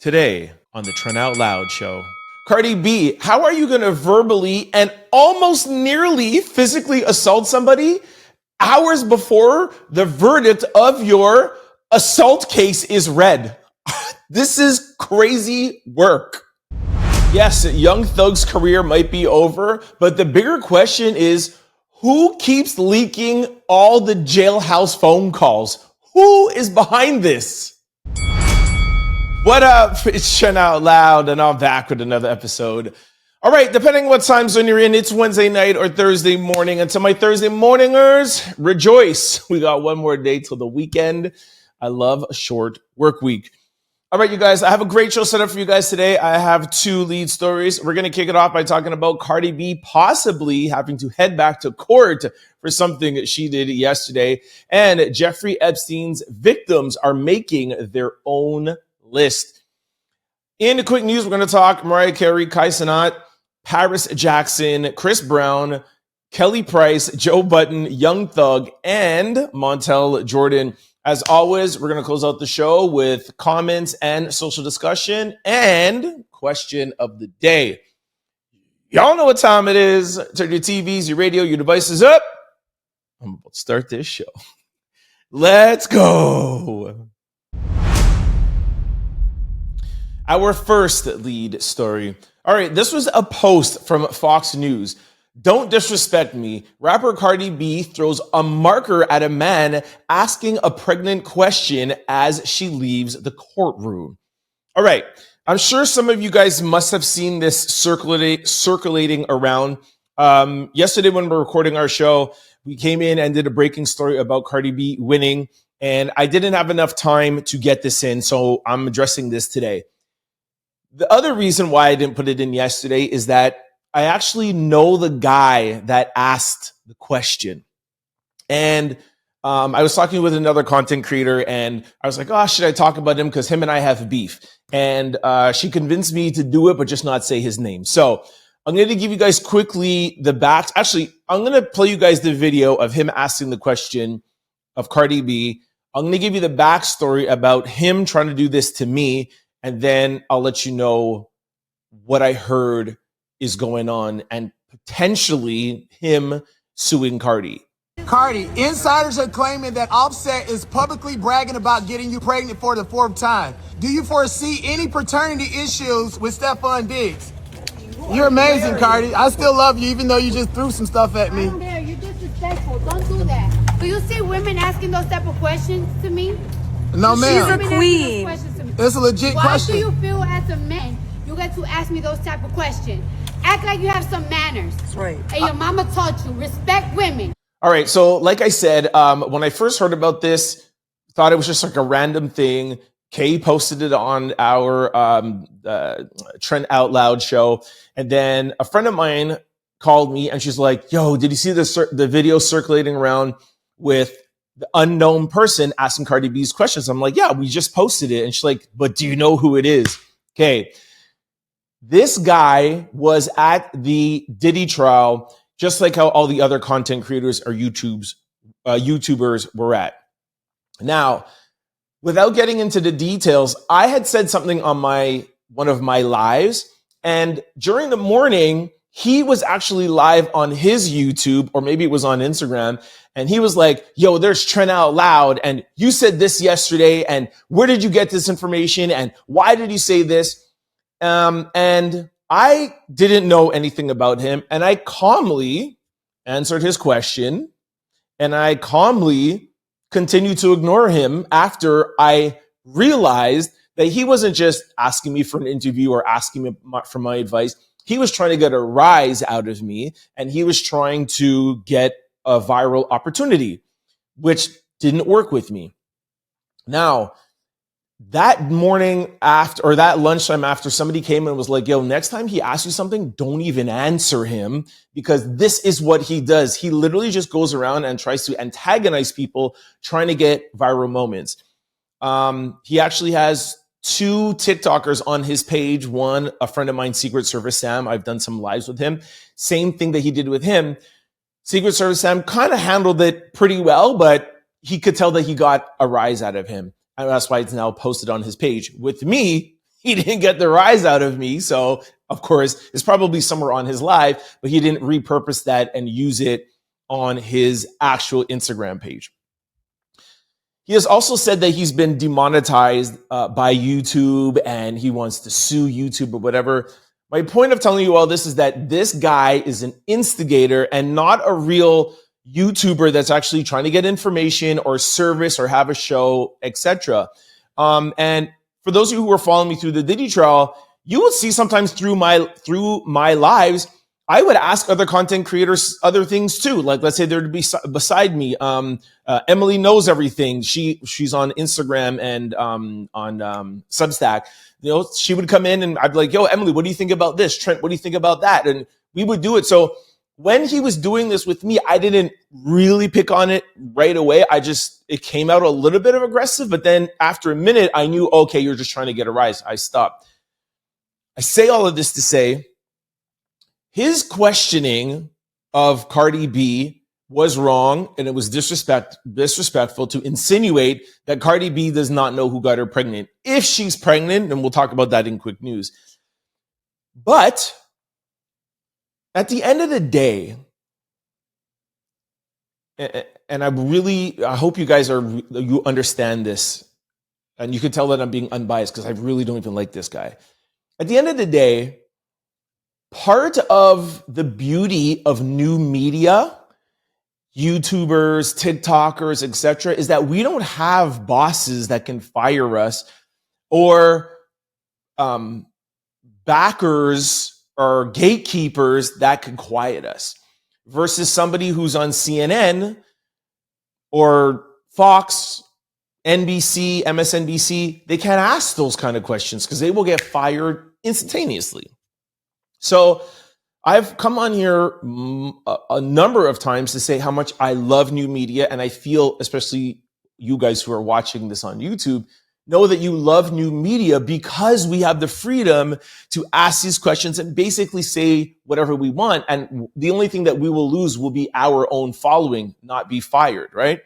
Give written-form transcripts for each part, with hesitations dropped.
Today on the Trent Out Loud show, Cardi B, how are you going to verbally and almost nearly physically assault somebody hours before the verdict of your assault case is read? This is crazy work. Yes, Young Thug's career might be over, but the bigger question is, who keeps leaking all the jailhouse phone calls? Who is behind this? What up? It's Trent Out Loud, and I'm back with another episode. All right, depending what time zone you're in, it's Wednesday night or Thursday morning. And to my Thursday morningers, rejoice. We got one more day till the weekend. I love a short work week. All right, you guys, I have a great show set up for you guys today. I have two lead stories. We're going to kick it off by talking about Cardi B possibly having to head back to court for something she did yesterday. And Jeffrey Epstein's victims are making their own list. In the quick news, we're going to talk Mariah Carey, Kai Cenat, Paris Jackson, Chris Brown, Kelly Price, Joe Budden, Young Thug, and Montel Jordan. As always, we're going to close out the show with comments and social discussion and question of the day. Y'all know what time it is. Turn your TVs, your radio, your devices up. I'm about to start this show. Let's go. Our first lead story. All right, this was a post from Fox News. Don't disrespect me. Rapper Cardi B throws a marker at a man asking a pregnant question as she leaves the courtroom. All right, I'm sure some of you guys must have seen this circulating around. Yesterday when we were recording our show, we came in and did a breaking story about Cardi B winning, and I didn't have enough time to get this in, so I'm addressing this today. The other reason why I didn't put it in yesterday is that I actually know the guy that asked the question. And I was talking with another content creator, and I was like, oh, should I talk about him? Because him and I have beef. And she convinced me to do it, but just not say his name. So I'm going to give you guys quickly the back. Actually, I'm going to play you guys the video of him asking the question of Cardi B. I'm going to give you the backstory about him trying to do this to me. And then I'll let you know what I heard is going on and potentially him suing Cardi. Cardi, insiders are claiming that Offset is publicly bragging about getting you pregnant for the fourth time. Do you foresee any paternity issues with Stephon Diggs? You're amazing, Cardi. I still love you, even though you just threw some stuff at me. I don't care. You're disrespectful. Don't do that. Do you see women asking those type of questions to me? No, ma'am. She's a queen. It's a legit question. Why do you feel as a man you get to ask me those type of questions? Act like you have some manners. That's right. And your mama taught you, respect women. All right, so like I said, when I first heard about this, thought it was just like a random thing. Kay posted it on our Trent Out Loud show. And then a friend of mine called me and she's like, yo, did you see the video circulating around with the unknown person asking Cardi B's questions? I'm like, yeah, we just posted it. And she's like, but do you know who it is? Okay. This guy was at the Diddy trial, just like how all the other content creators or YouTubers were at. Now, without getting into the details, I had said something on one of my lives, and during the morning, he was actually live on his YouTube, or maybe it was on Instagram, and he was like, yo, there's Trent Out Loud, and you said this yesterday, and where did you get this information, and why did you say this? And I didn't know anything about him, and I calmly answered his question, and I calmly continued to ignore him after I realized that he wasn't just asking me for an interview or asking me for my advice. He was trying to get a rise out of me, and he was trying to get a viral opportunity, which didn't work with me. Now, that morning after, or that lunchtime after, somebody came and was like, yo, next time he asks you something, don't even answer him, because this is what he does. He literally just goes around and tries to antagonize people trying to get viral moments. He actually has 2 TikTokers on his page. One, a friend of mine, Secret Service Sam. I've done some lives with him. Same thing that he did with him. Secret Service Sam kind of handled it pretty well, but he could tell that he got a rise out of him. And that's why it's now posted on his page. With me, he didn't get the rise out of me. So, of course, it's probably somewhere on his live, but he didn't repurpose that and use it on his actual Instagram page. He has also said that he's been demonetized by YouTube and he wants to sue YouTube or whatever. My point of telling you all this is that this guy is an instigator and not a real YouTuber that's actually trying to get information or service or have a show, etc. And for those of you who are following me through the Diddy trial, you will see sometimes through my lives, I would ask other content creators other things too. Like, let's say there'd be beside me, Emily Knows Everything. She's on Instagram and on Substack. You know, she would come in and I'd be like, yo, Emily, what do you think about this? Trent, what do you think about that? And we would do it. So when he was doing this with me, I didn't really pick on it right away. It came out a little bit of aggressive, but then after a minute, I knew, okay, you're just trying to get a rise. I stopped. I say all of this to say, his questioning of Cardi B was wrong, and it was disrespectful to insinuate that Cardi B does not know who got her pregnant. If she's pregnant, and we'll talk about that in quick news. But at the end of the day, and I hope you guys you understand this, and you can tell that I'm being unbiased because I really don't even like this guy. At the end of the day, part of the beauty of new media, YouTubers, TikTokers, etc., is that we don't have bosses that can fire us or backers or gatekeepers that can quiet us versus somebody who's on CNN or Fox, NBC, MSNBC. They can't ask those kind of questions because they will get fired instantaneously. So I've come on here a number of times to say how much I love new media, and I feel, especially you guys who are watching this on YouTube, know that you love new media because we have the freedom to ask these questions and basically say whatever we want. And the only thing that we will lose will be our own following, not be fired, right?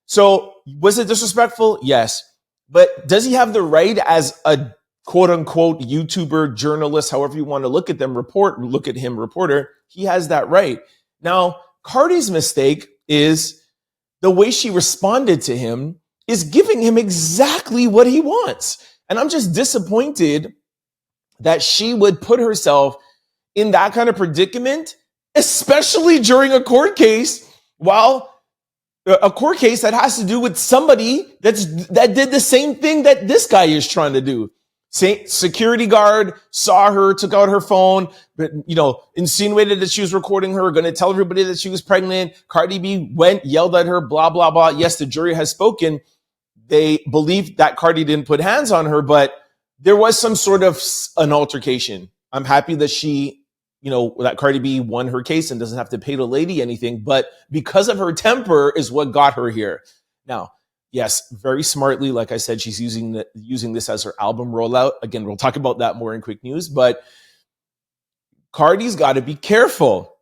So was it disrespectful? Yes. But does he have the right as a quote unquote YouTuber, journalist, however you want to look at him, reporter? He has that right. Now, Cardi's mistake is the way she responded to him is giving him exactly what he wants. And I'm just disappointed that she would put herself in that kind of predicament, especially during a court case, a court case that has to do with somebody that did the same thing that this guy is trying to do. Security guard saw her, took out her phone, but, insinuated that she was recording her, going to tell everybody that she was pregnant. Cardi B went, yelled at her, blah, blah, blah. Yes, the jury has spoken. They believe that Cardi didn't put hands on her, but there was some sort of an altercation. I'm happy that that Cardi B won her case and doesn't have to pay the lady anything, but because of her temper is what got her here. Now, yes, very smartly, like I said, she's using this as her album rollout. Again, we'll talk about that more in quick news, but Cardi's got to be careful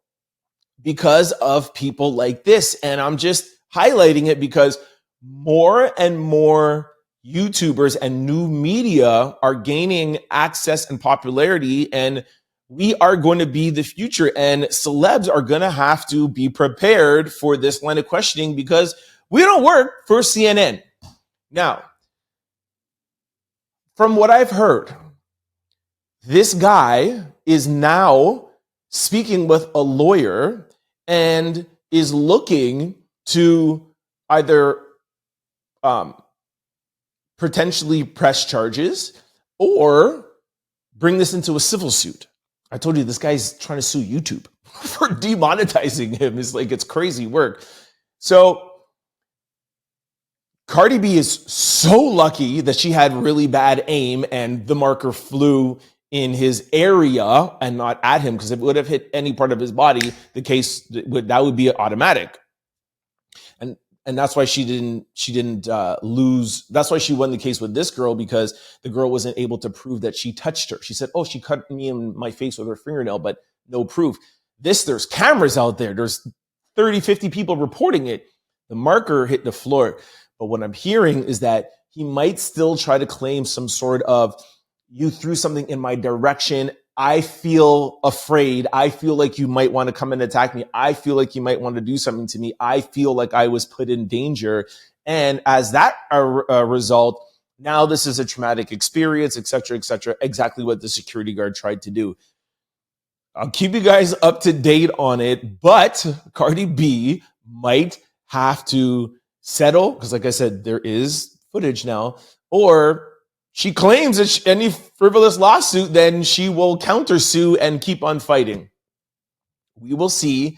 because of people like this. And I'm just highlighting it because more and more YouTubers and new media are gaining access and popularity, and we are going to be the future, and celebs are going to have to be prepared for this line of questioning because we don't work for CNN. Now, from what I've heard, this guy is now speaking with a lawyer and is looking to either potentially press charges or bring this into a civil suit. I told you this guy's trying to sue YouTube for demonetizing him. It's crazy work. So Cardi B is so lucky that she had really bad aim and the marker flew in his area and not at him, because if it would have hit any part of his body, that would be automatic. And that's why she didn't lose. That's why she won the case with this girl, because the girl wasn't able to prove that she touched her. She said, oh, she cut me in my face with her fingernail, but no proof. There's cameras out there. There's 30, 50 people reporting it. The marker hit the floor. But what I'm hearing is that he might still try to claim some sort of you threw something in my direction. I feel afraid. I feel like you might want to come and attack me. I feel like you might want to do something to me. I feel like I was put in danger. And as that result, now this is a traumatic experience, et cetera, exactly what the security guard tried to do. I'll keep you guys up to date on it, but Cardi B might have to settle, because like I said, there is footage now, or she claims that any frivolous lawsuit, then she will countersue and keep on fighting. We will see.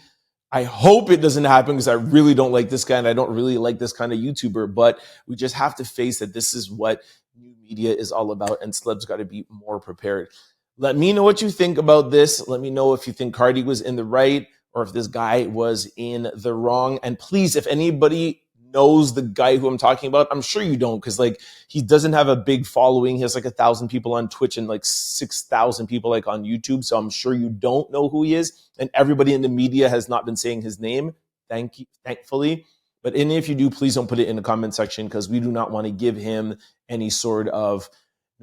I hope it doesn't happen, because I really don't like this guy and I don't really like this kind of YouTuber, but we just have to face that this is what new media is all about, and celebs got to be more prepared. Let me know what you think about this. Let me know if you think Cardi was in the right or if this guy was in the wrong. And please, if anybody knows the guy who I'm talking about, I'm sure you don't, because like he doesn't have a big following. He has like 1,000 people on Twitch and like 6,000 people like on YouTube. So I'm sure you don't know who he is. And everybody in the media has not been saying his name. Thankfully. But if you do, please don't put it in the comment section, because we do not want to give him any sort of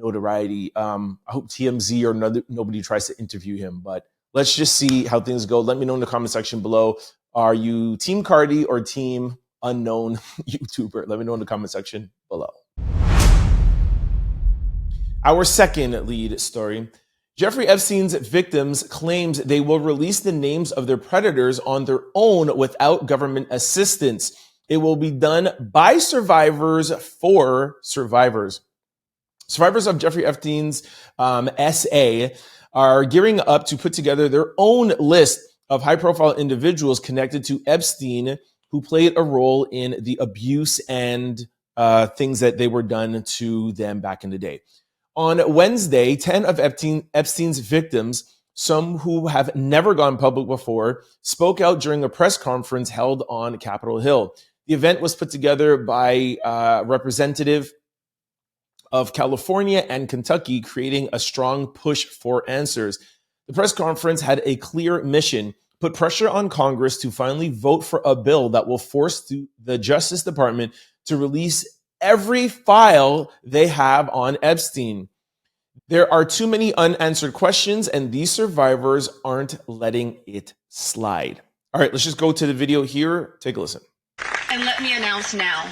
notoriety. I hope TMZ or nobody tries to interview him, but let's just see how things go. Let me know in the comment section below. Are you Team Cardi or Team Unknown YouTuber? Let me know in the comment section below. Our second lead story. Jeffrey Epstein's victims claims they will release the names of their predators on their own without government assistance. It will be done by survivors for survivors. Survivors of Jeffrey Epstein's SA are gearing up to put together their own list of high-profile individuals connected to Epstein who played a role in the abuse and things that they were done to them back in the day. On Wednesday, 10 of Epstein's victims, some who have never gone public before, spoke out during a press conference held on Capitol Hill. The event was put together by representative of California and Kentucky, creating a strong push for answers. The press conference had a clear mission: put pressure on Congress to finally vote for a bill that will force the Justice Department to release every file they have on Epstein. There are too many unanswered questions, and these survivors aren't letting it slide. All right, let's just go to the video here. Take a listen. And let me announce now,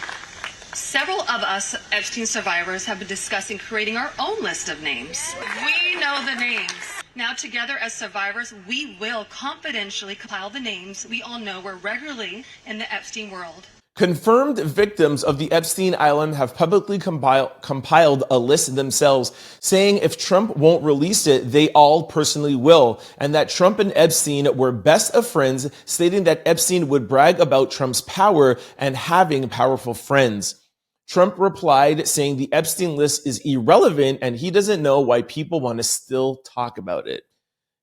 several of us Epstein survivors have been discussing creating our own list of names. We know the names. Now together as survivors, we will confidentially compile the names we all know were regularly in the Epstein world. Confirmed victims of the Epstein Island have publicly compiled a list themselves, saying if Trump won't release it, they all personally will, and that Trump and Epstein were best of friends, stating that Epstein would brag about Trump's power and having powerful friends. Trump replied, saying the Epstein list is irrelevant and he doesn't know why people want to still talk about it.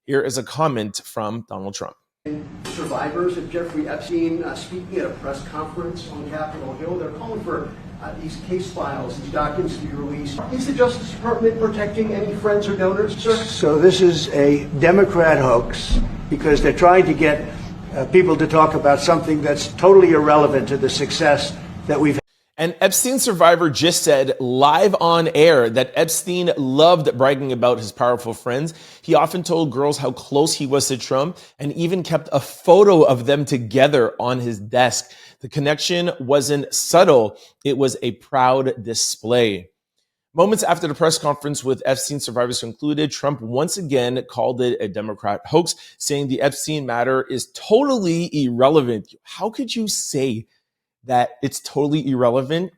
Here is a comment from Donald Trump. Survivors of Jeffrey Epstein speaking at a press conference on Capitol Hill. They're calling for these case files, these documents to be released. Is the Justice Department protecting any friends or donors, sir? So this is a Democrat hoax because they're trying to get people to talk about something that's totally irrelevant to the success that we've had. An Epstein survivor just said live on air that Epstein loved bragging about his powerful friends. He often told girls how close he was to Trump and even kept a photo of them together on his desk. The connection wasn't subtle. It was a proud display. Moments after the press conference with Epstein survivors concluded, Trump once again called it a Democrat hoax, saying the Epstein matter is totally irrelevant. How could you say that it's totally irrelevant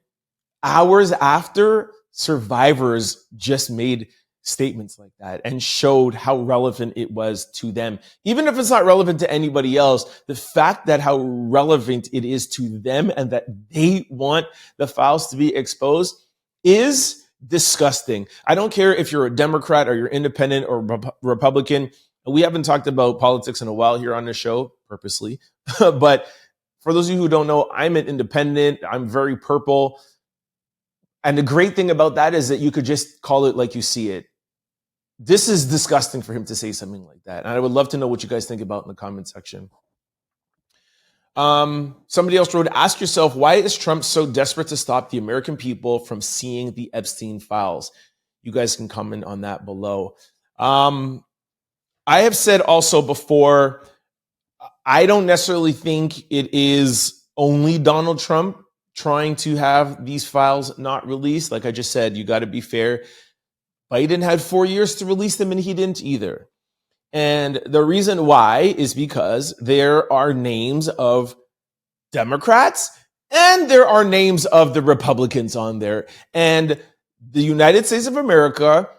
hours after survivors just made statements like that and showed how relevant it was to them? Even if it's not relevant to anybody else, the fact that how relevant it is to them and that they want the files to be exposed is disgusting. I don't care if you're a Democrat or you're independent or Republican. We haven't talked about politics in a while here on the show, purposely, but for those of you who don't know, I'm an independent. I'm very purple. And the great thing about that is that you could just call it like you see it. This is disgusting for him to say something like that. And I would love to know what you guys think about in the comment section. Somebody else wrote, ask yourself, why is Trump so desperate to stop the American people from seeing the Epstein files? you guys can comment on that below. I have said also before, I don't necessarily think it is only Donald Trump trying to have these files not released. Like I just said, you got to be fair. Biden had 4 years to release them and he didn't either. And the reason why is because there are names of Democrats and there are names of the Republicans on there. And the United States of America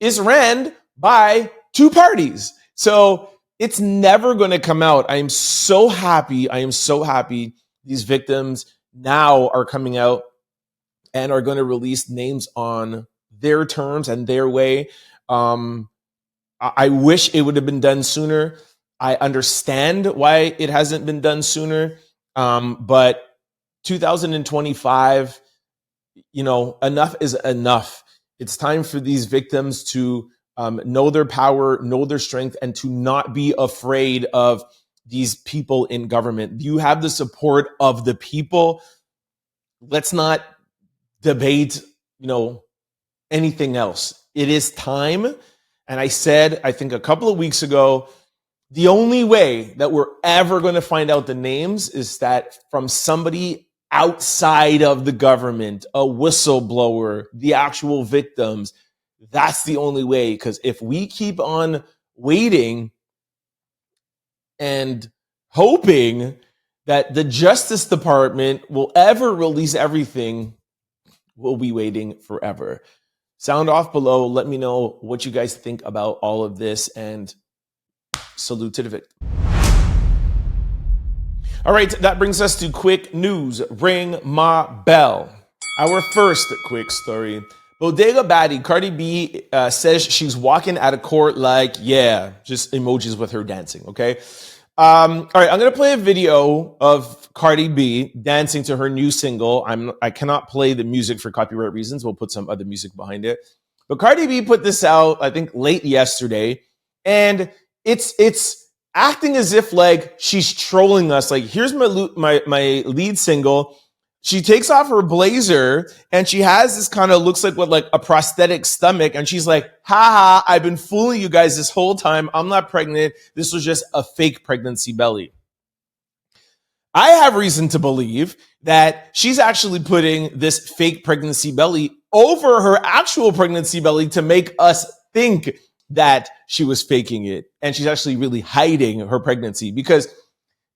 is ran by two parties. So it's never going to come out. I am so happy. These victims now are coming out and are going to release names on their terms and their way. I wish it would have been done sooner. I understand why it hasn't been done sooner. But 2025, enough is enough. It's time for these victims to know their power, know their strength, and to not be afraid of these people in government. You have the support of the people. Let's not debate, anything else. It is time. And I said, I think a couple of weeks ago, the only way that we're ever going to find out the names is that from somebody outside of the government, a whistleblower, the actual victims. That's the only way. Because if we keep on waiting and hoping that the Justice Department will ever release everything, we'll be waiting forever. Sound off below. Let me know what you guys think about all of this, and salute to the victim. All right, that brings us to quick news. Ring my bell. Our first quick story. Bodega baddie Cardi B says she's walking out of court like, yeah, just emojis with her dancing, okay? All right, I'm going to play a video of Cardi B dancing to her new single. I cannot play the music for copyright reasons. We'll put some other music behind it. But Cardi B put this out, I think, late yesterday. And it's acting as if like she's trolling us. Like, here's my lead single. She takes off her blazer and she has this kind of looks like what, like a prosthetic stomach. And she's like, haha, I've been fooling you guys this whole time. I'm not pregnant. This was just a fake pregnancy belly. I have reason to believe that she's actually putting this fake pregnancy belly over her actual pregnancy belly to make us think that she was faking it. And she's actually really hiding her pregnancy, because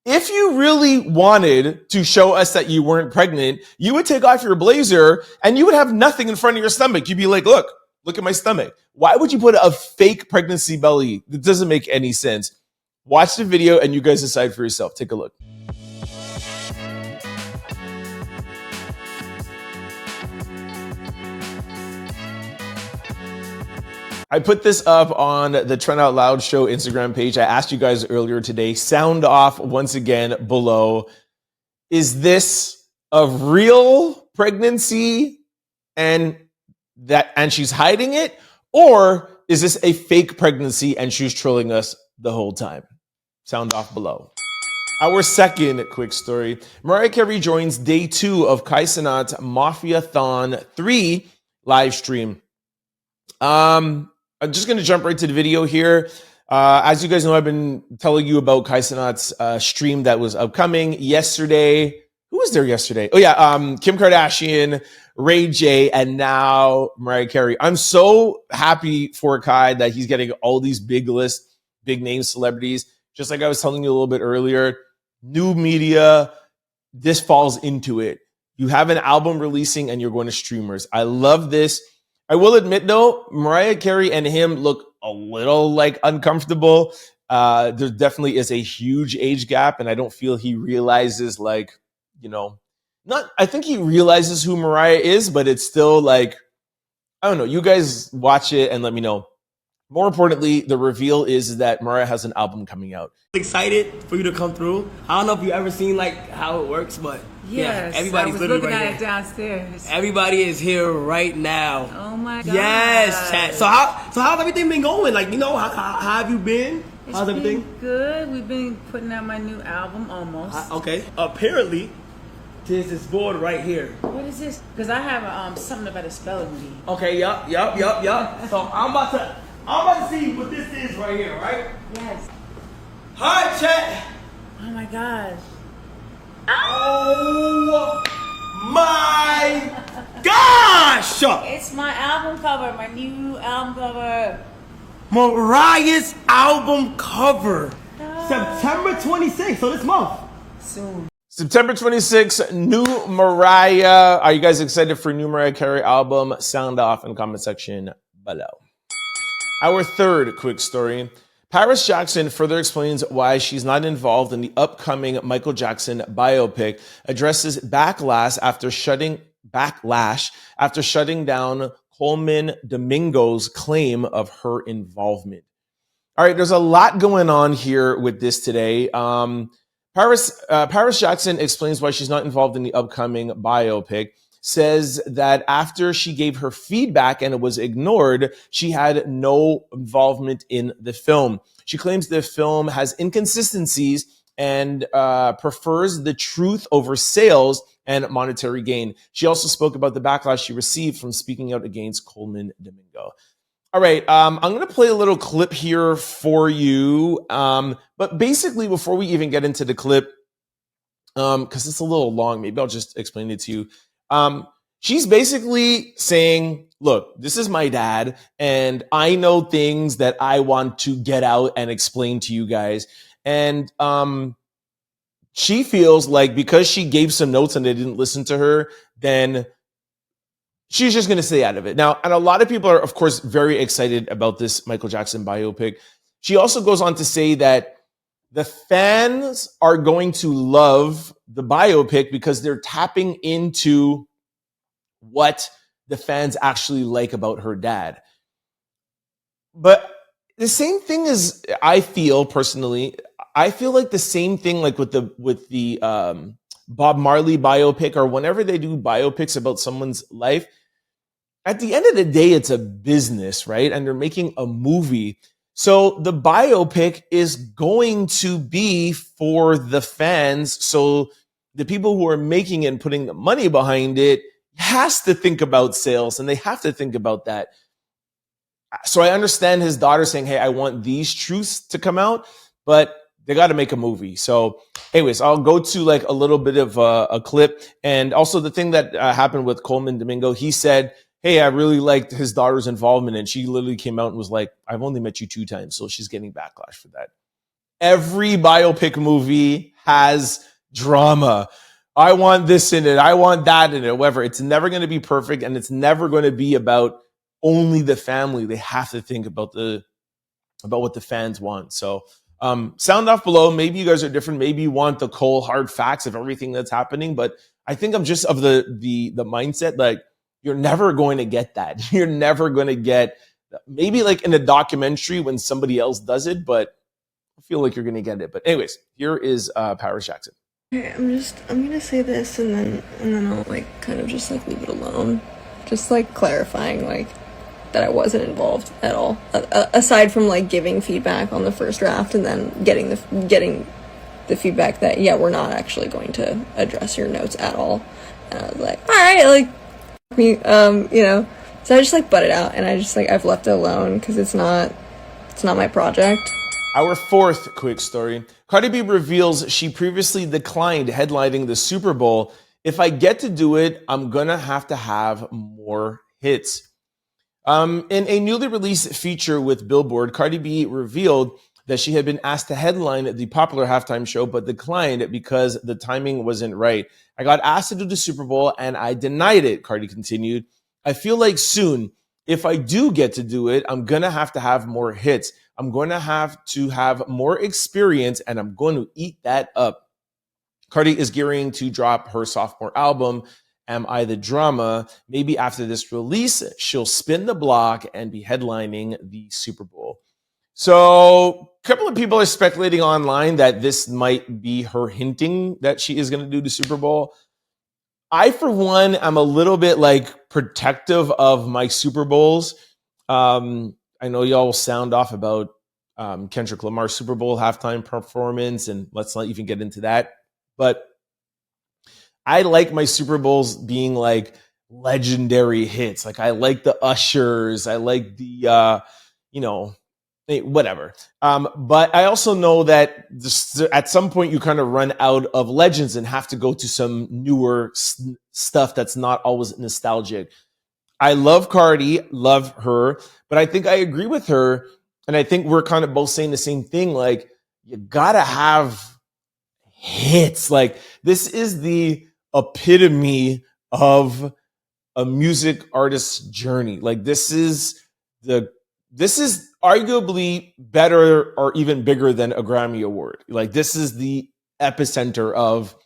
if you really wanted to show us that you weren't pregnant, you would take off your blazer and you would have nothing in front of your stomach. You'd be like, look at my stomach. Why would you put a fake pregnancy belly? That doesn't make any sense. Watch the video and you guys decide for yourself. Take a look. I put this up on the Trend Out Loud Show Instagram page. I asked you guys earlier today, sound off once again below. Is this a real pregnancy and she's hiding it? Or is this a fake pregnancy and she's trolling us the whole time? Sound off below. Our second quick story. Mariah Carey joins day 2 of Kai Cenat's Mafia-thon 3 live stream. I'm just going to jump right to the video here. As you guys know, I've been telling you about Kai Cenat's stream that was upcoming yesterday. Who was there yesterday? Oh, yeah. Kim Kardashian, Ray J, and now Mariah Carey. I'm so happy for Kai that he's getting all these big name celebrities. Just like I was telling you a little bit earlier, new media, this falls into it. You have an album releasing and you're going to streamers. I love this. I will admit, though, Mariah Carey and him look a little like uncomfortable. There definitely is a huge age gap, and I don't feel he realizes I think he realizes who Mariah is, but it's still like, I don't know. You guys watch it and let me know. More importantly, the reveal is that Mariah has an album coming out. Excited for you to come through. I don't know if you've ever seen like how it works, but yes, yeah, everybody's I was literally looking right at it here. downstairs. Everybody is here right now. Oh my God. Yes, chat. So how's everything been going? Like, how have you been? How's everything? Been good. We've been putting out my new album almost. Okay. Apparently, There's this board right here. What is this? Because I have something about a spelling bee. Okay, yup. So I'm about to see what this is right here, right? Yes. Hi, chat. Oh my gosh. Oh my gosh! It's my album cover, my new album cover. Mariah's album cover. September 26th, so this month. Soon. September 26th, new Mariah. Are you guys excited for new Mariah Carey album? Sound off in the comment section below. Our third quick story. Paris Jackson further explains why she's not involved in the upcoming Michael Jackson biopic, addresses backlash after shutting down Coleman Domingo's claim of her involvement. All right, there's a lot going on here with this today. Paris Jackson explains why she's not involved in the upcoming biopic, says that after she gave her feedback and it was ignored, she had no involvement in the film. She claims the film has inconsistencies and prefers the truth over sales and monetary gain. She also spoke about the backlash she received from speaking out against Coleman Domingo. All right, I'm going to play a little clip here for you. But basically, before we even get into the clip, because it's a little long, maybe I'll just explain it to you. She's basically saying, look, this is my dad, and I know things that I want to get out and explain to you guys. And she feels like because she gave some notes and they didn't listen to her, then she's just going to stay out of it. Now, and a lot of people are, of course, very excited about this Michael Jackson biopic. She also goes on to say that the fans are going to love the biopic because they're tapping into what the fans actually like about her dad. But the same thing is, I feel personally, I feel like the same thing like with the Bob Marley biopic, or whenever they do biopics about someone's life, at the end of the day, it's a business, right? And they're making a movie. So the biopic is going to be for the fans. So the people who are making it and putting the money behind it has to think about sales, and they have to think about that. So I understand his daughter saying, hey, I want these truths to come out, but they got to make a movie. So anyways, I'll go to like a little bit of a clip. And also the thing that happened with Coleman Domingo, he said, hey, I really liked his daughter's involvement. And she literally came out and was like, I've only met you 2 times. So she's getting backlash for that. Every biopic movie has drama. I want this in it. I want that in it. Whatever. It's never going to be perfect. And it's never going to be about only the family. They have to think about what the fans want. So sound off below. Maybe you guys are different. Maybe you want the cold hard facts of everything that's happening. But I think I'm just of the mindset, like, you're never going to get that. You're never going to get, maybe like in a documentary when somebody else does it, but I feel like you're going to get it. But anyways, here is Paris Jackson. Okay, I'm gonna say this and then I'll like kind of just like leave it alone. Just like clarifying like that I wasn't involved at all. Aside from like giving feedback on the first draft and then getting the feedback that, yeah, we're not actually going to address your notes at all. And I was like, all right, like me, you know. So I just like butted out, and I just like I've left it alone because it's not my project. Our fourth quick story. Cardi B reveals she previously declined headlining the Super Bowl. If I get to do it, I'm gonna have to have more hits. In a newly released feature with Billboard, Cardi B revealed that she had been asked to headline the popular halftime show, but declined because the timing wasn't right. I got asked to do the Super Bowl and I denied it, Cardi continued. I feel like soon, if I do get to do it, I'm going to have more hits. I'm going to have more experience, and I'm going to eat that up. Cardi is gearing to drop her sophomore album, Am I the Drama? Maybe after this release, she'll spin the block and be headlining the Super Bowl. So a couple of people are speculating online that this might be her hinting that she is going to do the Super Bowl. I, for one, am a little bit like protective of my Super Bowls. I know y'all will sound off about Kendrick Lamar's Super Bowl halftime performance, and let's not even get into that. But I like my Super Bowls being like legendary hits. Like I like the Ushers. I like the, whatever. But I also know that at some point you kind of run out of legends and have to go to some newer stuff that's not always nostalgic. I love Cardi, love her, but I think I agree with her. And I think we're kind of both saying the same thing. Like, you gotta have hits. Like, this is the epitome of a music artist's journey. Like, this is arguably better or even bigger than a Grammy Award. Like, this is the epicenter of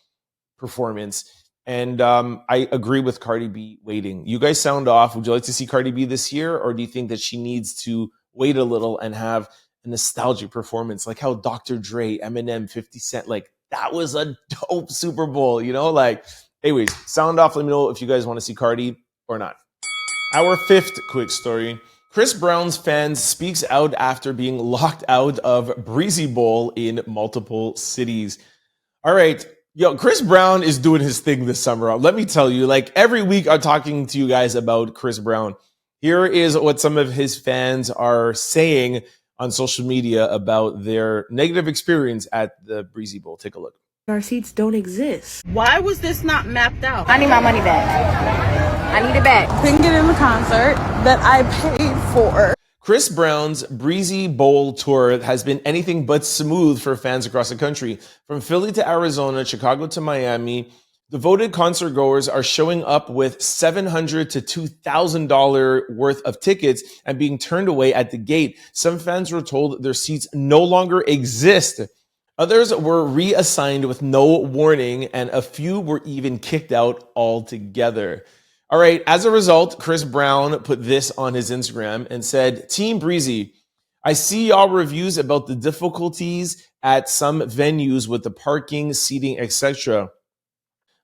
performance. And I agree with Cardi B waiting. You guys sound off. Would you like to see Cardi B this year? Or do you think that she needs to wait a little and have a nostalgic performance like how Dr. Dre, Eminem, 50 Cent, like that was a dope Super Bowl, like, anyways, sound off. Let me know if you guys want to see Cardi or not. Our fifth quick story. Chris Brown's fans speaks out after being locked out of Breezy Bowl in multiple cities. All right. Yo, Chris Brown is doing his thing this summer. Let me tell you, like every week I'm talking to you guys about Chris Brown. Here is what some of his fans are saying on social media about their negative experience at the Breezy Bowl. Take a look. Our seats don't exist. Why was this not mapped out? I need my money back. I need it back. Couldn't get in the concert that I paid for. Chris Brown's Breezy Bowl tour has been anything but smooth for fans across the country. From Philly to Arizona, Chicago to Miami, devoted concert goers are showing up with $700 to $2,000 worth of tickets and being turned away at the gate. Some fans were told their seats no longer exist. Others were reassigned with no warning, and a few were even kicked out altogether. All right, as a result, Chris Brown put this on his Instagram and said, Team Breezy, I see y'all reviews about the difficulties at some venues with the parking, seating, etc.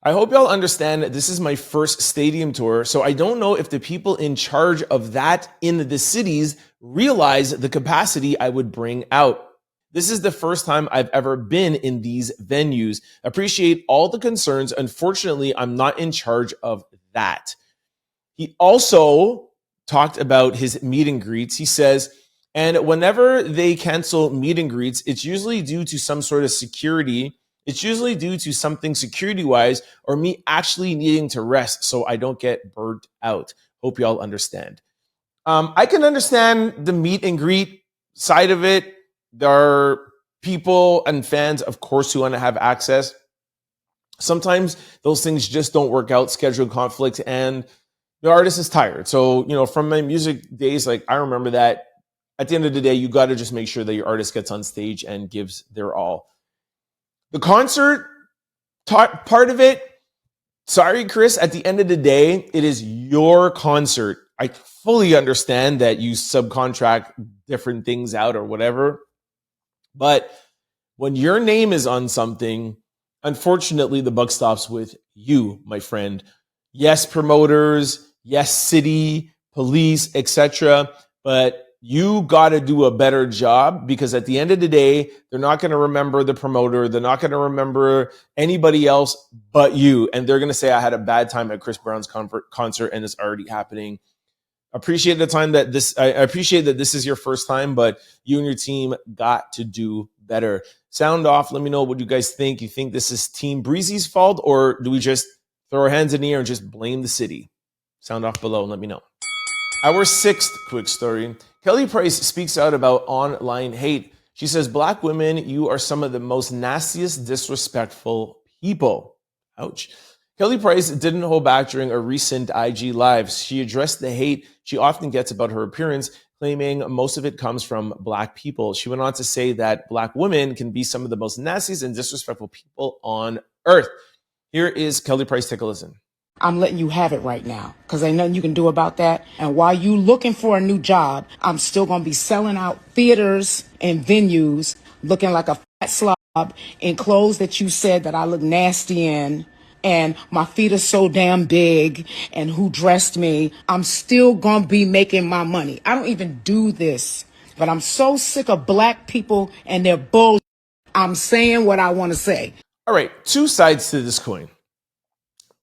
I hope y'all understand that this is my first stadium tour, so I don't know if the people in charge of that in the cities realize the capacity I would bring out. This is the first time I've ever been in these venues. Appreciate all the concerns. Unfortunately, I'm not in charge of that. He also talked about his meet and greets. He says, and whenever they cancel meet and greets, it's usually due to some sort of security. It's usually due to something security-wise or me actually needing to rest so I don't get burnt out. Hope y'all understand. I can understand the meet and greet side of it. There are people and fans, of course, who want to have access. Sometimes those things just don't work out, schedule conflict, and the artist is tired. So, from my music days, like I remember that at the end of the day, you got to just make sure that your artist gets on stage and gives their all. The concert part of it, sorry, Chris, at the end of the day, it is your concert. I fully understand that you subcontract different things out or whatever. But when your name is on something, unfortunately, the buck stops with you, my friend. Yes, promoters, yes, city, police, etc. But you got to do a better job because at the end of the day, they're not going to remember the promoter. They're not going to remember anybody else but you. And they're going to say, I had a bad time at Chris Brown's concert and it's already happening. I appreciate that this is your first time, but you and your team got to do better. Sound off. Let me know what you guys think. You think this is Team Breezy's fault, or do we just throw our hands in the air and just blame the city? Sound off below and let me know. Our sixth quick story. Kelly Price speaks out about online hate. She says, Black women, you are some of the most nastiest, disrespectful people. Ouch. Kelly Price didn't hold back during a recent IG Live. She addressed the hate she often gets about her appearance, claiming most of it comes from Black people. She went on to say that Black women can be some of the most nastiest and disrespectful people on earth. Here is Kelly Price. Take a listen. I'm letting you have it right now because ain't nothing you can do about that. And while you looking for a new job, I'm still going to be selling out theaters and venues looking like a fat slob in clothes that you said that I look nasty in. And my feet are so damn big, and who dressed me, I'm still going to be making my money. I don't even do this, but I'm so sick of Black people and their bull. I'm saying what I want to say. All right, two sides to this coin.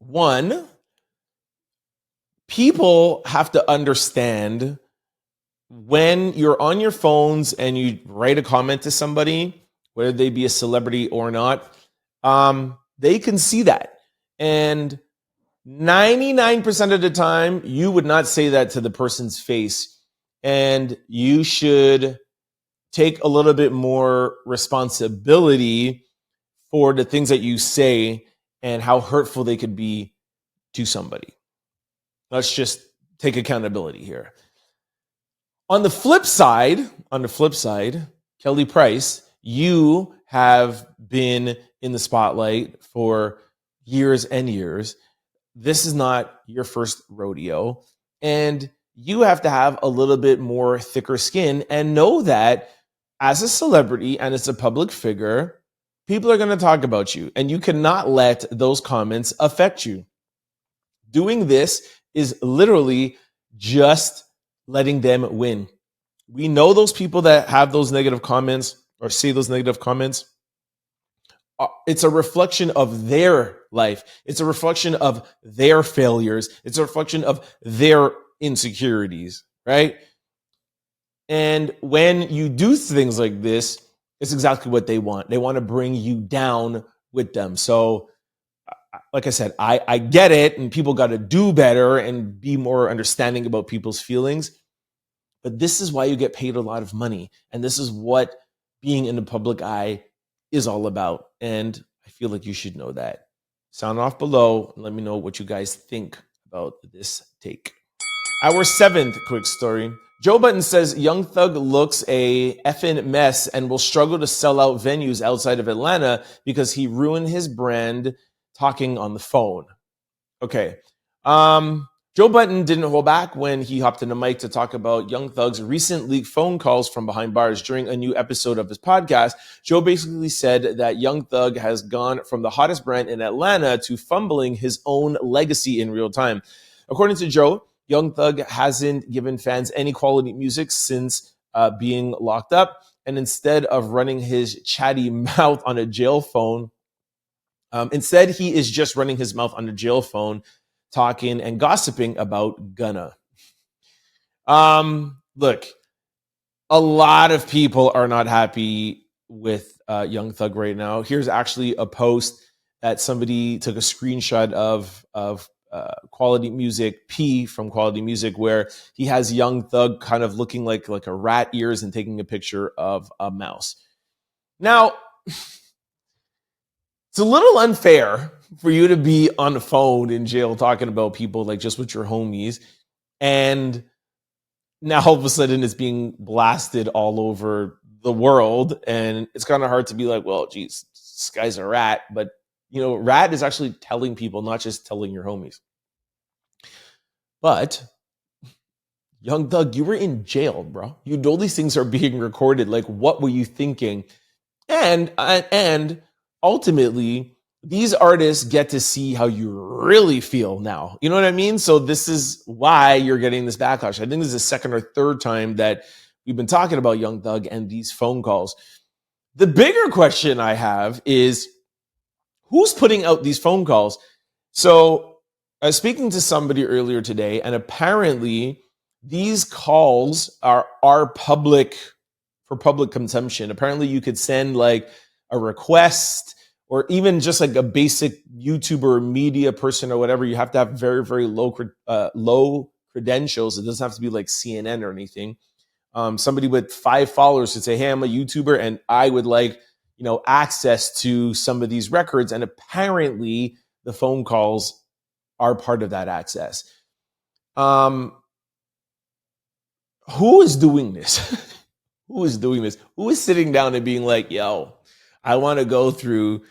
One, people have to understand when you're on your phones and you write a comment to somebody, whether they be a celebrity or not, they can see that. And 99% of the time, you would not say that to the person's face. And you should take a little bit more responsibility for the things that you say and how hurtful they could be to somebody. Let's just take accountability here. On the flip side, Kelly Price, you have been in the spotlight for years and years. This is not your first rodeo. And you have to have a little bit more thicker skin and know that as a celebrity and as a public figure, people are going to talk about you. And you cannot let those comments affect you. Doing this is literally just letting them win. We know those people that have those negative comments or say those negative comments. It's a reflection of their life. It's a reflection of their failures. It's a reflection of their insecurities, right? And when you do things like this, it's exactly what they want. They want to bring you down with them. So, like I said, I get it, and people got to do better and be more understanding about people's feelings. But this is why you get paid a lot of money. And this is what being in the public eye is all about. And I feel like you should know that. Sound off below and let me know what you guys think about this take. Our seventh quick story. Joe Budden says Young Thug looks a effing mess and will struggle to sell out venues outside of Atlanta because he ruined his brand talking on the phone. Okay. Joe Budden didn't hold back when he hopped in the mic to talk about Young Thug's recent leaked phone calls from behind bars during a new episode of his podcast. Joe basically said that Young Thug has gone from the hottest brand in Atlanta to fumbling his own legacy in real time. According to Joe, Young Thug hasn't given fans any quality music since being locked up. And instead of running his chatty mouth on a jail phone, instead he is just running his mouth on a jail phone, talking and gossiping about Gunna. Look, a lot of people are not happy with Young Thug right now. Here's actually a post that somebody took a screenshot of Quality Music, P from Quality Music, where he has Young Thug kind of looking like a rat ears and taking a picture of a mouse. Now, it's a little unfair for you to be on the phone in jail talking about people like just with your homies, and now all of a sudden it's being blasted all over the world, and it's kind of hard to be like, well, geez, this guy's a rat, but you know, rat is actually telling people, not just telling your homies. But Young Thug, you were in jail, bro. You know these things are being recorded. Like, what were you thinking? And ultimately, these artists get to see how you really feel now. You know what I mean? So this is why you're getting this backlash. I think this is the second or third time that we've been talking about Young Thug and these phone calls. The bigger question I have is, who's putting out these phone calls? So I was speaking to somebody earlier today, and apparently these calls are public for public consumption. Apparently you could send like a request, or even just like a basic YouTuber or media person or whatever. You have to have very, very low credentials. It doesn't have to be like CNN or anything. Somebody with 5 followers would say, hey, I'm a YouTuber and I would like, access to some of these records. And apparently the phone calls are part of that access. Who is doing this? Who is doing this? Who is sitting down and being like, yo, I want to go through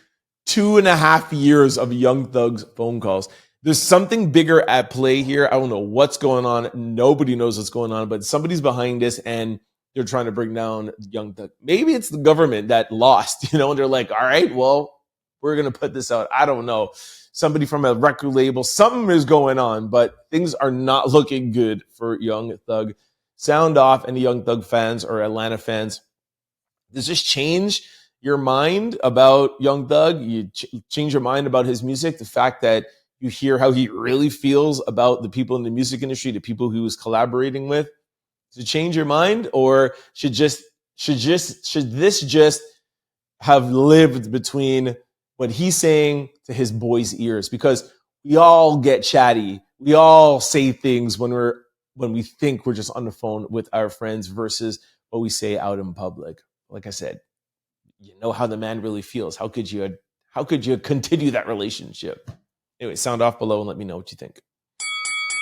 2.5 years of Young Thug's phone calls. There's something bigger at play here. I don't know what's going on. Nobody knows what's going on, but somebody's behind this and they're trying to bring down Young Thug. Maybe it's the government that lost, and they're like, all right, well, we're going to put this out. I don't know. Somebody from a record label, something is going on, but things are not looking good for Young Thug. Sound off, any Young Thug fans or Atlanta fans. Does this change your mind about Young Thug? You change your mind about his music? The fact that you hear how he really feels about the people in the music industry, the people he was collaborating with, to change your mind? Or should this just have lived between what he's saying to his boys' ears? Because we all get chatty. We all say things when we think we're just on the phone with our friends versus what we say out in public. Like I said, you know how the man really feels. How could you continue that relationship? Anyway, sound off below and let me know what you think.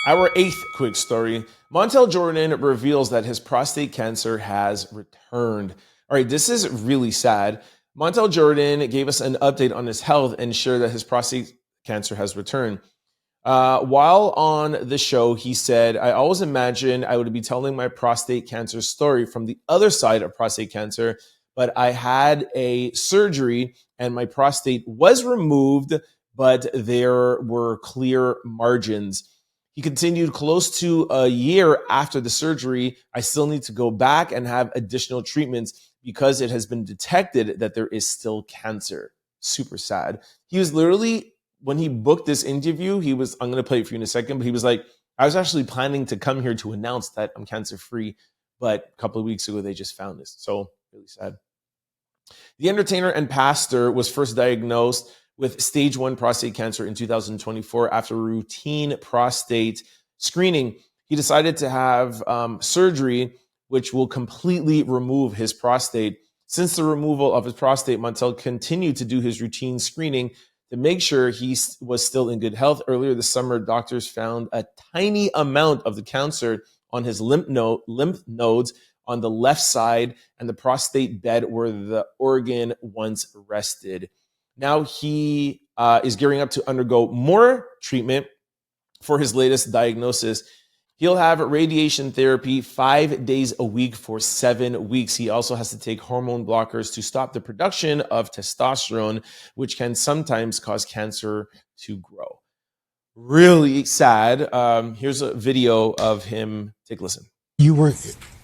Our 8th quick story. Montel Jordan reveals that his prostate cancer has returned. All right, this is really sad. Montel Jordan gave us an update on his health and shared that his prostate cancer has returned. While on the show, he said, "I always imagined I would be telling my prostate cancer story from the other side of prostate cancer, but I had a surgery and my prostate was removed, but there were clear margins." He continued, "Close to a year after the surgery, I still need to go back and have additional treatments because it has been detected that there is still cancer." Super sad. He was literally, when he booked this interview, I'm going to play it for you in a second, but he was like, "I was actually planning to come here to announce that I'm cancer-free, but a couple of weeks ago, they just found this." So really sad. The entertainer and pastor was first diagnosed with stage 1 prostate cancer in 2024 after routine prostate screening. He decided to have surgery, which will completely remove his prostate. Since the removal of his prostate, Montel continued to do his routine screening to make sure he was still in good health. Earlier this summer, doctors found a tiny amount of the cancer on his lymph nodes on the left side and the prostate bed where the organ once rested. Now he is gearing up to undergo more treatment for his latest diagnosis. He'll have radiation therapy 5 days a week for 7 weeks. He also has to take hormone blockers to stop the production of testosterone, which can sometimes cause cancer to grow. Really sad. Here's a video of him. Take a listen. You were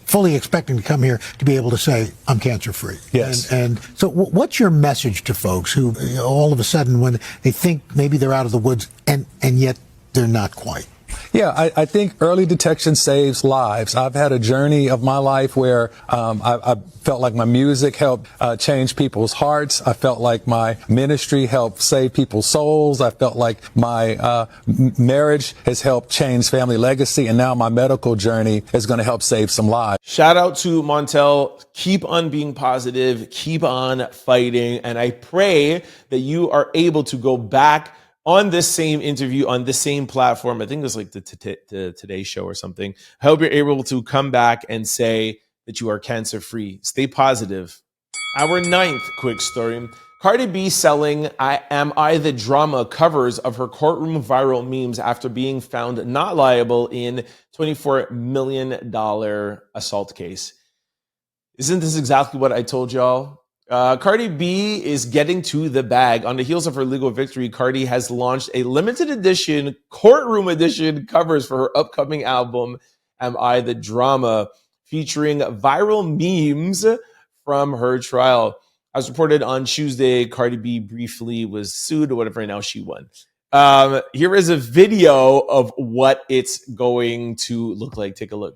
fully expecting to come here to be able to say, "I'm cancer-free." Yes. And so what's your message to folks who all of a sudden, when they think maybe they're out of the woods and yet they're not quite? Yeah, I think early detection saves lives. I've had a journey of my life where I felt like my music helped change people's hearts. I felt like my ministry helped save people's souls. I felt like my marriage has helped change family legacy. And now my medical journey is going to help save some lives. Shout out to Montel. Keep on being positive. Keep on fighting. And I pray that you are able to go back on this same interview, on this same platform. I think it was like the Today Show or something. I hope you're able to come back and say that you are cancer-free. Stay positive. Our 9th quick story. Cardi B selling Am I the Drama covers of her courtroom viral memes after being found not liable in $24 million assault case. Isn't this exactly what I told y'all? Cardi B is getting to the bag. On the heels of her legal victory, Cardi has launched a limited edition, courtroom edition covers for her upcoming album, Am I the Drama, featuring viral memes from her trial. As reported on Tuesday, Cardi B briefly was sued or whatever, and now she won. Here is a video of what it's going to look like. Take a look.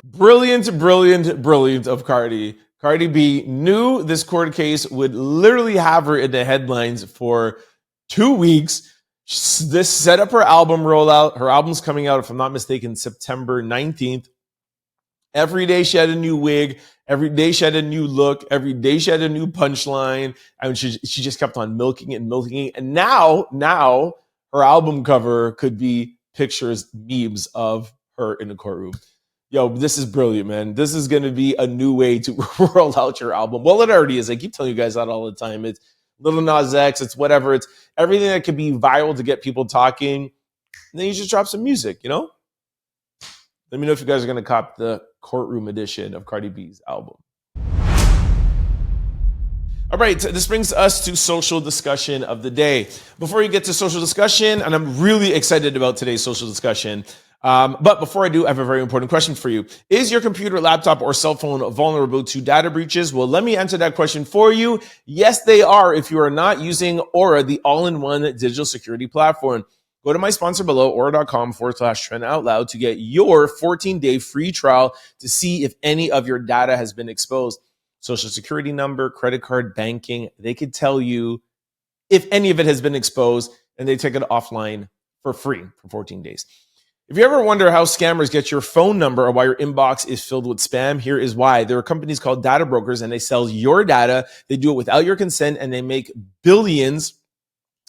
Brilliant, brilliant, brilliant of Cardi. Cardi B knew this court case would literally have her in the headlines for 2 weeks. This set up her album rollout. Her album's coming out, if I'm not mistaken, September 19th. Every day she had a new wig. Every day she had a new look. Every day she had a new punchline. I mean, she just kept on milking it and milking it. And now her album cover could be pictures, memes of her in the courtroom. Yo, this is brilliant, man. This is going to be a new way to roll out your album. Well, it already is. I keep telling you guys that all the time. It's Lil Nas X. It's whatever. It's everything that could be viral to get people talking. And then you just drop some music, you know? Let me know if you guys are going to cop the courtroom edition of Cardi B's album. All right, this brings us to social discussion of the day. Before you get to social discussion, and I'm really excited about today's social discussion, But before I do, I have a very important question for you. Is your computer, laptop, or cell phone vulnerable to data breaches? Well, let me answer that question for you. Yes, they are if you are not using Aura, the all-in-one digital security platform. Go to my sponsor below, aura.com/trendoutloud to get your 14-day free trial to see if any of your data has been exposed. Social security number, credit card, banking, they could tell you if any of it has been exposed, and they take it offline for free for 14 days. If you ever wonder how scammers get your phone number or why your inbox is filled with spam, here is why. There are companies called data brokers, and they sell your data. They do it without your consent, and they make billions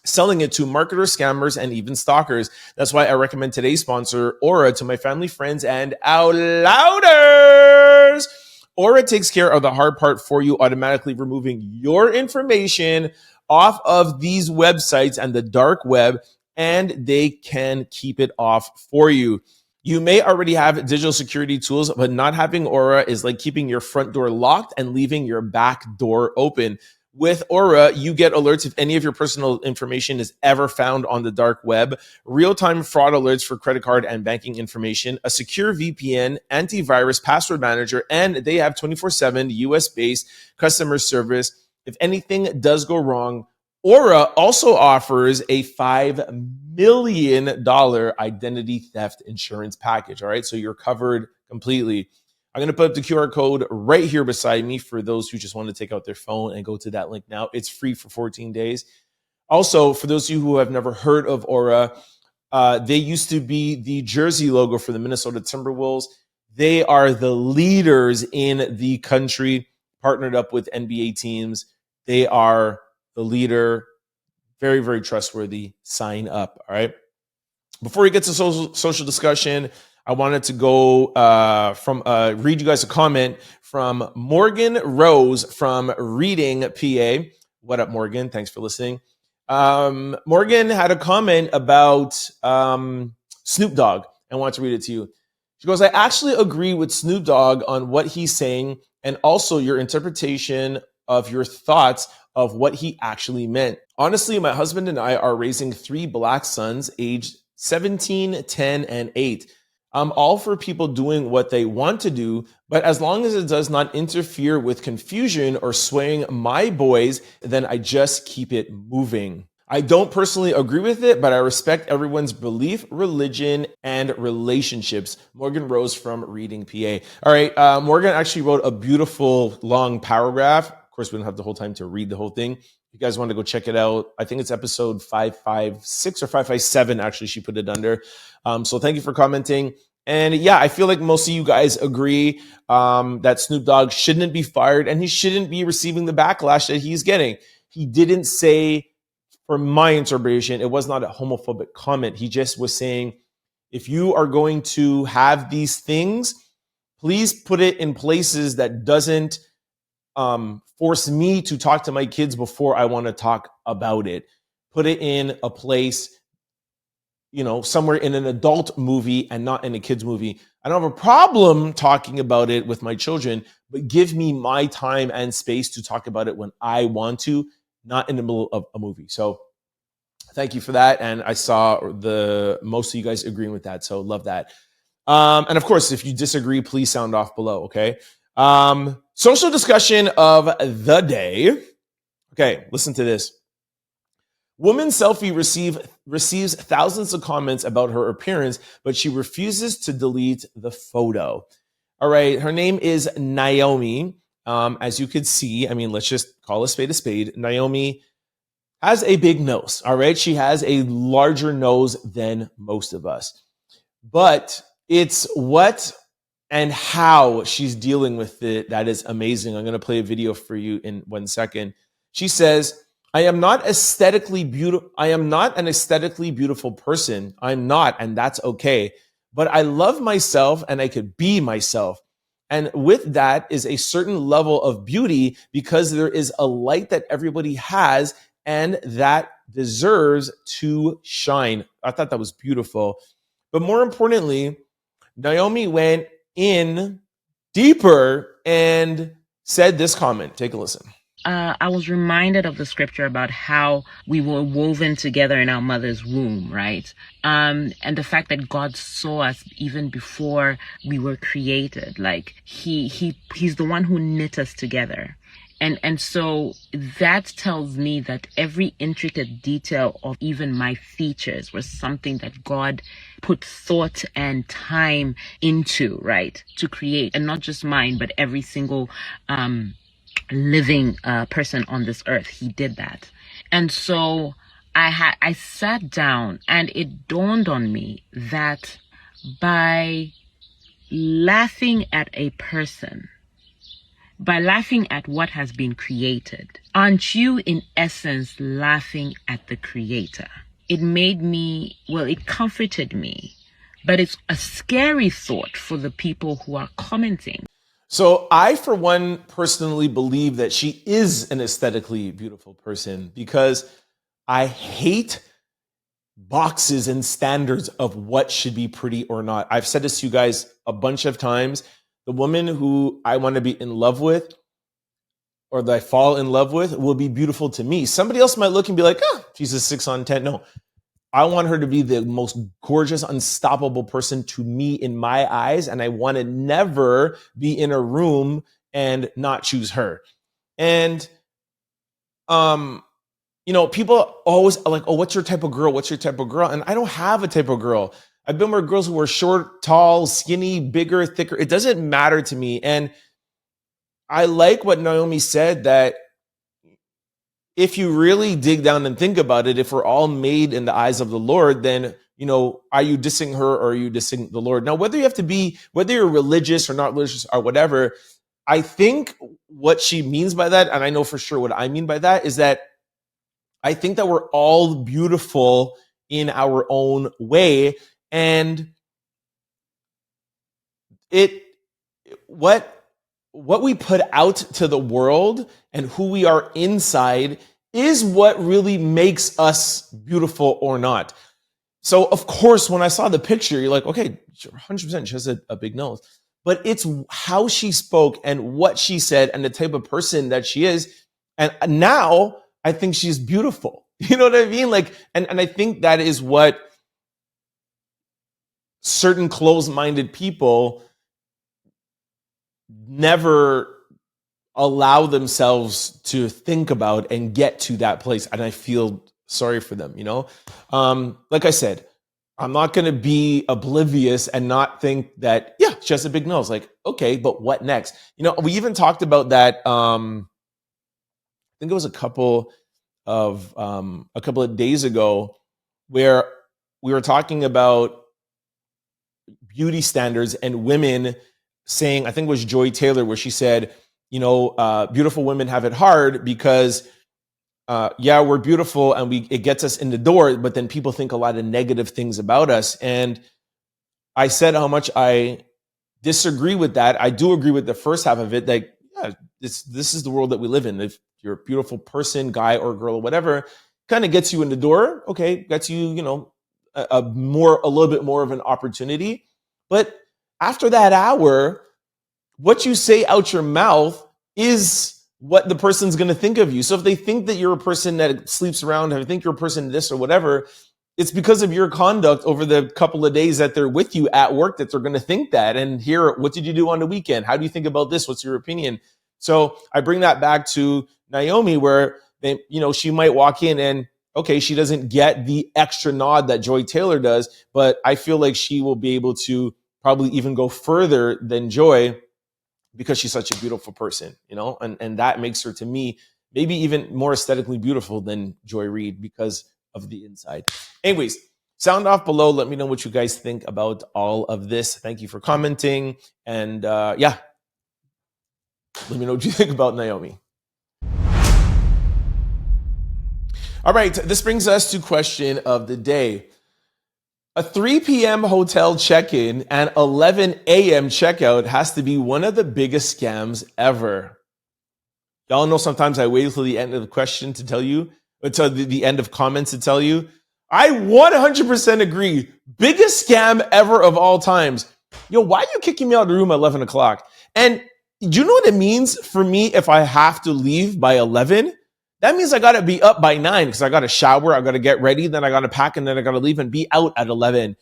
selling it to marketers, scammers, and even stalkers. That's why I recommend today's sponsor, Aura, to my family, friends, and outlouders. Aura takes care of the hard part for you, automatically removing your information off of these websites and the dark web, and they can keep it off for you. You may already have digital security tools, but not having Aura is like keeping your front door locked and leaving your back door open. With Aura, you get alerts if any of your personal information is ever found on the dark web, real-time fraud alerts for credit card and banking information, a secure VPN, antivirus, password manager, and they have 24/7 US-based customer service. If anything does go wrong, Aura also offers a $5 million identity theft insurance package. All right, so you're covered completely. I'm going to put up the QR code right here beside me for those who just want to take out their phone and go to that link now. It's free for 14 days. Also, for those of you who have never heard of Aura, they used to be the jersey logo for the Minnesota Timberwolves. They are the leaders in the country, partnered up with NBA teams. They are the leader. Very, very trustworthy. Sign up. All right. Before we get to social discussion, I wanted to go read you guys a comment from Morgan Rose from Reading, PA. What up, Morgan? Thanks for listening. Morgan had a comment about Snoop Dogg. I want to read it to you. She goes, I actually agree with Snoop Dogg on what he's saying and also your interpretation of your thoughts of what he actually meant. Honestly, my husband and I are raising 3 black sons aged 17, 10, and 8. I'm all for people doing what they want to do, but as long as it does not interfere with confusion or swaying my boys, then I just keep it moving. I don't personally agree with it, but I respect everyone's belief, religion, and relationships. Morgan Rose from Reading, PA. All right, Morgan actually wrote a beautiful long paragraph. Of course, we don't have the whole time to read the whole thing. If you guys want to go check it out, I think it's episode 556 or 557, actually, she put it under. So thank you for commenting. And yeah, I feel like most of you guys agree that Snoop Dogg shouldn't be fired and he shouldn't be receiving the backlash that he's getting. He didn't say, from my interpretation, it was not a homophobic comment. He just was saying, if you are going to have these things, please put it in places that doesn't force me to talk to my kids before I want to talk about it. Put it in a place, somewhere in an adult movie and not in a kid's movie. I don't have a problem talking about it with my children, but give me my time and space to talk about it when I want to, not in the middle of a movie. So thank you for that. And I saw most of you guys agreeing with that. So love that. And of course, if you disagree, please sound off below. Okay. Social discussion of the day. Okay. Listen to this. Woman selfie receives thousands of comments about her appearance, but she refuses to delete the photo. All right. Her name is Naomie. As you could see, let's just call a spade a spade. Naomie has a big nose. All right. She has a larger nose than most of us, but it's what and how she's dealing with it that is amazing. I'm going to play a video for you in 1 second. She says, I am not an aesthetically beautiful person. I'm not, and that's okay. But I love myself and I could be myself. And with that is a certain level of beauty because there is a light that everybody has and that deserves to shine. I thought that was beautiful. But more importantly, Naomie went in deeper and said this comment. Take a listen. I was reminded of the scripture about how we were woven together in our mother's womb, right? And the fact that God saw us even before we were created. Like he's the one who knit us together. And so that tells me that every intricate detail of even my features was something that God put thought and time into, right, to create. And not just mine, but every single living person on this earth. He did that. And so I sat down, and it dawned on me that by laughing at a person, by laughing at what has been created, aren't you in essence laughing at the creator? It made me, well, it comforted me, but it's a scary thought for the people who are commenting. So I, for one, personally believe that she is an aesthetically beautiful person, because I hate boxes and standards of what should be pretty or not. I've said this to you guys a bunch of times. The woman who I want to be in love with, or that I fall in love with, will be beautiful to me. Somebody else might look and be like, oh, she's a 6 on 10. No, I want her to be the most gorgeous, unstoppable person to me in my eyes. And I want to never be in a room and not choose her. And, people always are like, oh, what's your type of girl? What's your type of girl? And I don't have a type of girl. I've been with girls who are short, tall, skinny, bigger, thicker. It doesn't matter to me. And I like what Naomie said, that if you really dig down and think about it, if we're all made in the eyes of the Lord, then, are you dissing her or are you dissing the Lord? Now, whether you're religious or not religious or whatever, I think what she means by that, and I know for sure what I mean by that, is that I think that we're all beautiful in our own way. And what we put out to the world and who we are inside is what really makes us beautiful or not. So, of course, when I saw the picture, you're like, okay, 100% she has a big nose. But it's how she spoke and what she said and the type of person that she is. And now I think she's beautiful. You know what I mean? Like, and I think that is what certain closed-minded people never allow themselves to think about and get to that place. And I feel sorry for them, Like I said, I'm not going to be oblivious and not think that, yeah, she has a big nose. Like, okay, but what next? We even talked about that. I think it was a couple of days ago, where we were talking about beauty standards and women saying, I think it was Joy Taylor, where she said, beautiful women have it hard because, we're beautiful and it gets us in the door, but then people think a lot of negative things about us. And I said how much I disagree with that. I do agree with the first half of it. Like, yeah, this is the world that we live in. If you're a beautiful person, guy or girl or whatever, kind of gets you in the door. Okay, gets you, a little bit more of an opportunity. But after that hour, what you say out your mouth is what the person's going to think of you. So if they think that you're a person that sleeps around, or think you're a person this or whatever, it's because of your conduct over the couple of days that they're with you at work that they're going to think that. And here, what did you do on the weekend? How do you think about this? What's your opinion? So I bring that back to Naomie, where she might walk in and, okay, she doesn't get the extra nod that Joy Taylor does, but I feel like she will be able to probably even go further than Joy, because she's such a beautiful person, and that makes her, to me, maybe even more aesthetically beautiful than Joy Reid because of the inside. Anyways, sound off below. Let me know what you guys think about all of this. Thank you for commenting. And let me know what you think about Naomie. All right, this brings us to question of the day. A 3 p.m. hotel check-in and 11 a.m. checkout has to be one of the biggest scams ever. Y'all know sometimes I wait until the end of the question to tell you, until the end of comments to tell you. I 100% agree. Biggest scam ever of all times. Yo, why are you kicking me out of the room at 11 o'clock? And Do you know what it means for me if I have to leave by 11? That means I got to be up by 9 because I got to shower, I got to get ready, then I got to pack, and then I got to leave and be out at 11.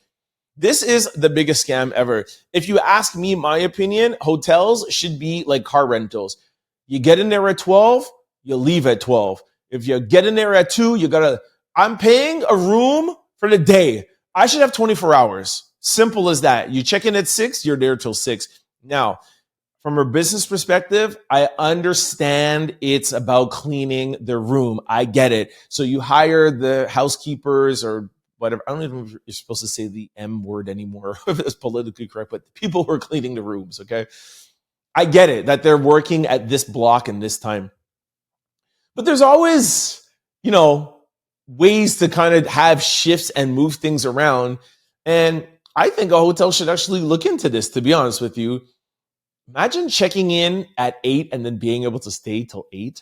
This is the biggest scam ever. If you ask me my opinion, hotels should be like car rentals. You get in there at 12, you leave at 12. If you get in there at 2, I'm paying a room for the day. I should have 24 hours. Simple as that. You check in at 6, you're there till 6. Now, from a business perspective, I understand it's about cleaning the room. I get it. So you hire the housekeepers or whatever. I don't even know if you're supposed to say the M word anymore, if it's politically correct, but the people who are cleaning the rooms, okay? I get it that they're working at this block and this time. But there's always, ways to kind of have shifts and move things around. And I think a hotel should actually look into this, to be honest with you. Imagine checking in at 8 and then being able to stay till 8.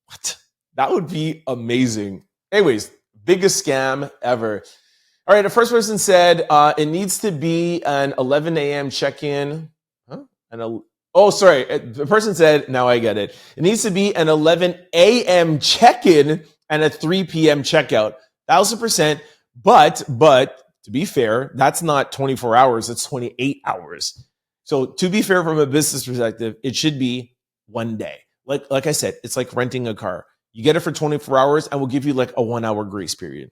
What? That would be amazing. Anyways, biggest scam ever. All right, the first person said it needs to be an 11 a.m. check-in. The person said, now I get it. It needs to be an 11 a.m. check-in and a 3 p.m. checkout. 1,000%. But to be fair, that's not 24 hours. It's 28 hours. So to be fair, from a business perspective, it should be one day. Like I said, it's like renting a car. You get it for 24 hours and we'll give you like a 1 hour grace period.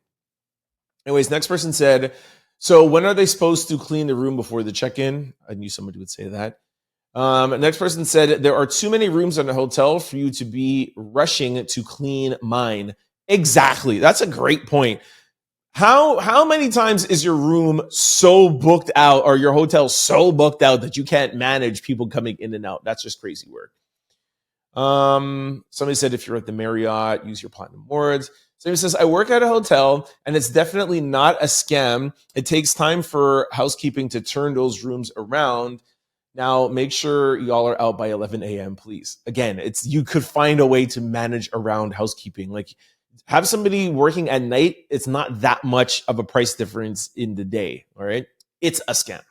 Anyways, next person said, so when are they supposed to clean the room before the check-in? I knew somebody would say that. Next person said, there are too many rooms in a hotel for you to be rushing to clean mine. Exactly. That's a great point. How many times is your room so booked out or your hotel so booked out that you can't manage people coming in and out? That's just crazy work. Somebody said if you're at the Marriott, use your platinum rewards. Somebody says, I work at a hotel and it's definitely not a scam. It takes time for housekeeping to turn those rooms around. Now, make sure y'all are out by 11 a.m., please. Again, you could find a way to manage around housekeeping. Like, have somebody working at night. It's not that much of a price difference in the day. All right. It's a scam.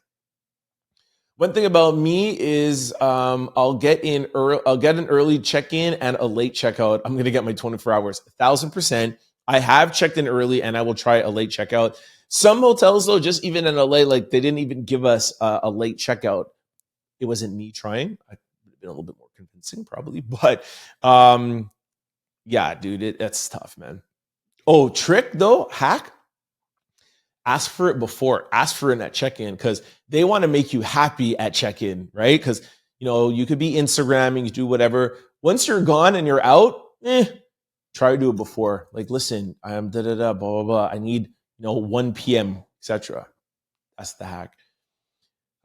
One thing about me is I'll get an early check-in and a late checkout. I'm going to get my 24 hours, 1,000%. I have checked in early and I will try a late checkout. Some hotels, though, just even in LA, like they didn't even give us a late checkout. It wasn't me trying. I would have been a little bit more convincing probably, but yeah, dude, that's tough, man. Oh, trick though, hack. Ask for it before. Ask for it at check-in because they want to make you happy at check-in, right? Because you could be Instagramming, you do whatever. Once you're gone and you're out, try to do it before. Like, listen, I am blah blah blah. I need 1 p.m. etc. That's the hack.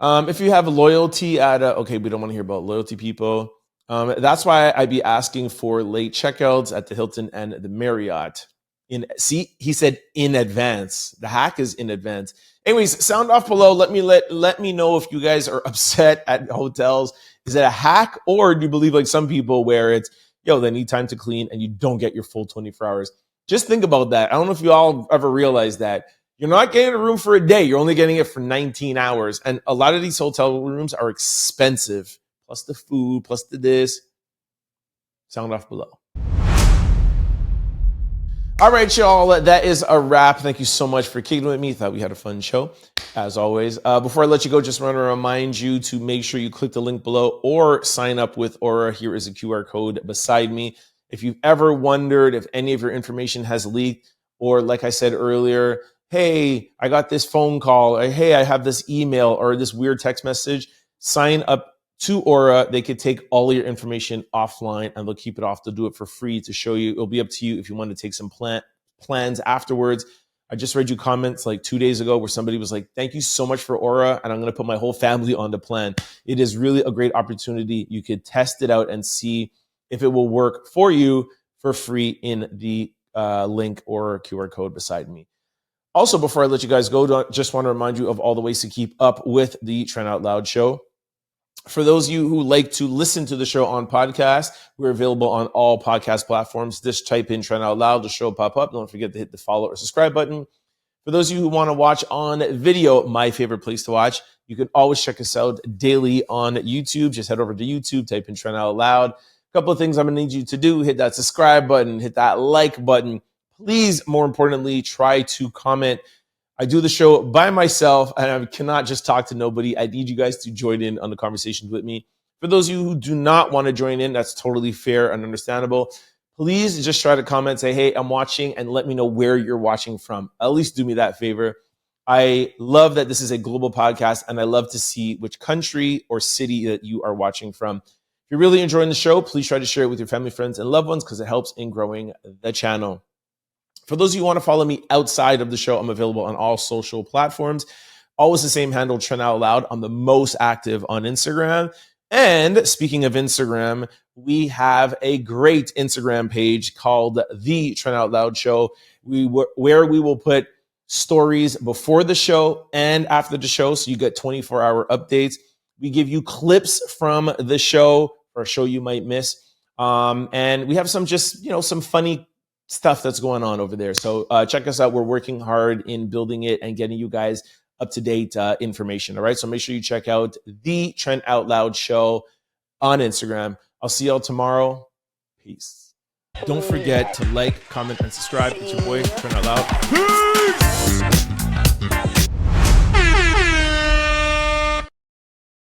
If you have loyalty at okay, we don't want to hear about loyalty people. That's why I'd be asking for late checkouts at the Hilton and the Marriott. He said in advance. The hack is in advance. Anyways, sound off below. Let me know if you guys are upset at hotels. Is it a hack or do you believe like some people where it's they need time to clean and you don't get your full 24 hours? Just think about that. I don't know if you all ever realize that. You're not getting a room for a day. You're only getting it for 19 hours. And a lot of these hotel rooms are expensive. Plus the food, plus the this. Sound off below. All right, y'all. That is a wrap. Thank you so much for kicking with me. Thought we had a fun show, as always. Before I let you go, just want to remind you to make sure you click the link below or sign up with Aura. Here is a QR code beside me. If you've ever wondered if any of your information has leaked, or like I said earlier, hey, I got this phone call, or hey, I have this email or this weird text message, sign up to Aura. They could take all your information offline and they'll keep it off. They'll do it for free to show you. It'll be up to you if you want to take some plans afterwards. I just read you comments like 2 days ago where somebody was like, thank you so much for Aura, and I'm going to put my whole family on the plan. It is really a great opportunity. You could test it out and see if it will work for you for free in the link or QR code beside me. Also, before I let you guys go, just want to remind you of all the ways to keep up with the Trent Out Loud show. For those of you who like to listen to the show on podcast, we're available on all podcast platforms. Just type in Trent Out Loud, the show will pop up. Don't forget to hit the follow or subscribe button. For those of you who want to watch on video, my favorite place to watch, you can always check us out daily on YouTube. Just head over to YouTube, type in Trent Out Loud. A couple of things I'm going to need you to do. Hit that subscribe button, hit that like button. Please, more importantly, try to comment. I do the show by myself, and I cannot just talk to nobody. I need you guys to join in on the conversations with me. For those of you who do not want to join in, that's totally fair and understandable. Please just try to comment, say, hey, I'm watching, and let me know where you're watching from. At least do me that favor. I love that this is a global podcast, and I love to see which country or city that you are watching from. If you're really enjoying the show, please try to share it with your family, friends, and loved ones because it helps in growing the channel. For those of you who want to follow me outside of the show, I'm available on all social platforms. Always the same handle, Trent Out Loud. I'm the most active on Instagram. And speaking of Instagram, we have a great Instagram page called The Trent Out Loud Show, where we will put stories before the show and after the show, so you get 24-hour updates. We give you clips from the show or a show you might miss. And we have some some funny stuff that's going on over there. So check us out. We're working hard in building it and getting you guys up-to-date information. All right. So make sure you check out The Trent Out Loud Show on Instagram. I'll see y'all tomorrow. Peace. Don't forget to like, comment, and subscribe. It's your boy, Trent Out Loud.